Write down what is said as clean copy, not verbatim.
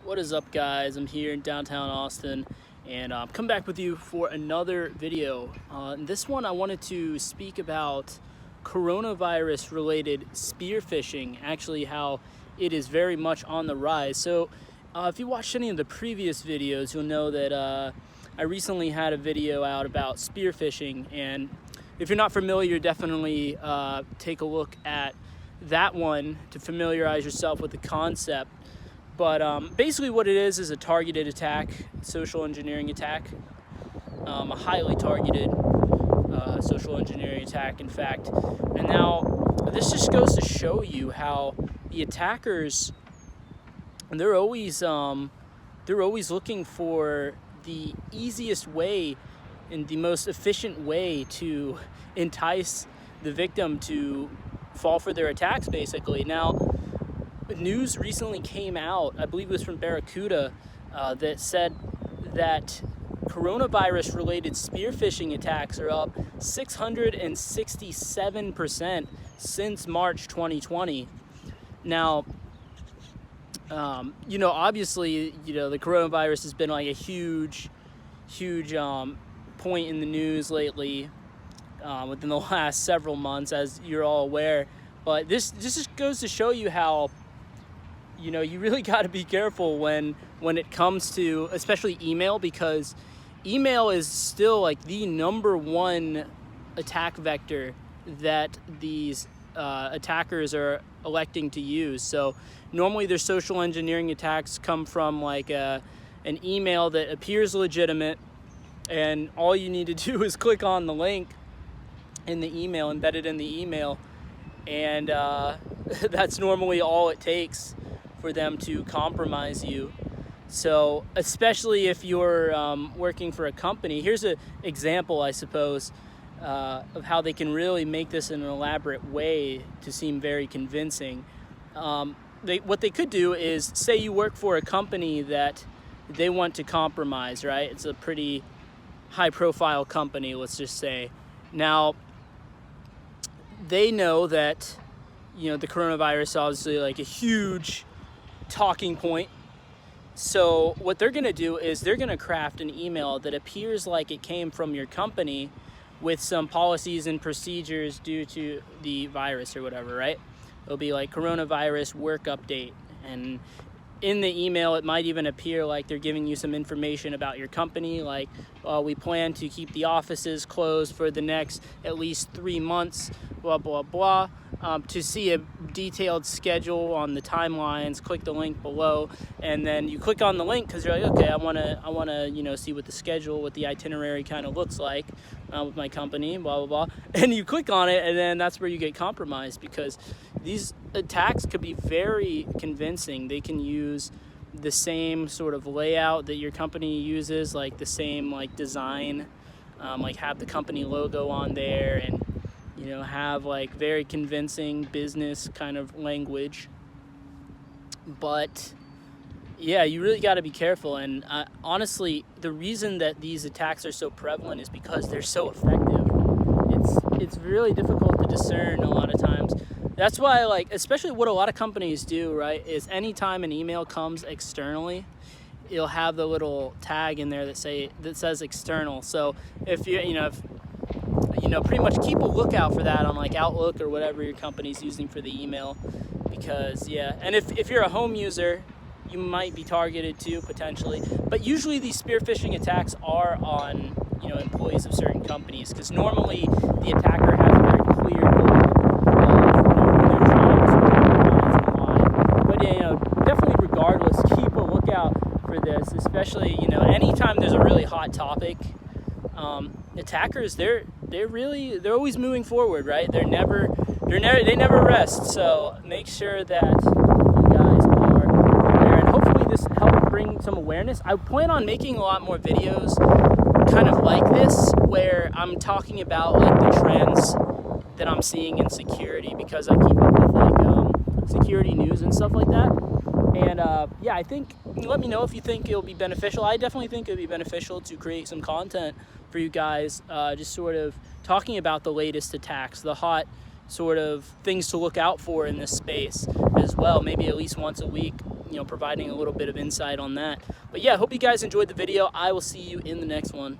What is up, guys? I'm here in downtown Austin and come back with you for another video. In this one I wanted to speak about coronavirus related spear phishing, actually how it is very much on the rise. So if you watched any of the previous videos, you'll know that I recently had a video out about spear phishing, and if you're not familiar, definitely take a look at that one to familiarize yourself with the concept. But basically what it is a targeted attack, social engineering attack, a highly targeted social engineering attack, in fact. And now this just goes to show you how the attackers, they're always looking for the easiest way and the most efficient way to entice the victim to fall for their attacks, basically. Now, news recently came out, I believe it was from Barracuda, that said that coronavirus related spear phishing attacks are up 667% since March 2020. Now, obviously, the coronavirus has been like a huge point in the news lately, within the last several months, as you're all aware. But this just goes to show you how, you really got to be careful when it comes to especially email, because email is still like the number one attack vector that these attackers are electing to use. So normally their social engineering attacks come from like an email that appears legitimate, and all you need to do is click on the link in the email, embedded in the email, and that's normally all it takes for them to compromise you. So especially if you're working for a company, here's an example, I suppose, of how they can really make this in an elaborate way to seem very convincing. What they could do is, say you work for a company that they want to compromise, right? It's a pretty high profile company, let's just say. Now, they know that, the coronavirus is obviously like a huge talking point. So what they're going to do is they're going to craft an email that appears like it came from your company with some policies and procedures due to the virus or whatever, right? It'll be like coronavirus work update, and in the email it might even appear like they're giving you some information about your company, like, we plan to keep the offices closed for the next at least 3 months, blah blah blah. To see a detailed schedule on the timelines, click the link below, and then you click on the link because you're like, okay, I want to see what the schedule, what the itinerary kind of looks like with my company, blah blah blah, and you click on it, and then that's where you get compromised, because these attacks could be very convincing. They can use the same sort of layout that your company uses, like the same like design, like have the company logo on there, and have like very convincing business kind of language. But yeah, you really got to be careful. And honestly, the reason that these attacks are so prevalent is because they're so effective. It's really difficult to discern a lot of times. That's why, like, especially what a lot of companies do, right, is anytime an email comes externally, it'll have the little tag in there that says external. So if pretty much keep a lookout for that on like Outlook or whatever your company's using for the email, because and if you're a home user, you might be targeted too, potentially. But usually these spear phishing attacks are on employees of certain companies, because normally the attacker has a very clear goal who they're trying to compromise and why. But definitely regardless, keep a lookout for this, especially anytime there's a really hot topic. Attackers, they're always moving forward, right? They never rest. So make sure that you guys are there, and hopefully this helped bring some awareness. I plan on making a lot more videos kind of like this, where I'm talking about like the trends that I'm seeing in security, because I keep up with like security news and stuff like that. And I think, let me know if you think it'll be beneficial. I definitely think it'll be beneficial to create some content for you guys, just sort of talking about the latest attacks, the hot sort of things to look out for in this space as well, maybe at least once a week. providing a little bit of insight on that. But yeah, I hope you guys enjoyed the video. I will see you in the next one.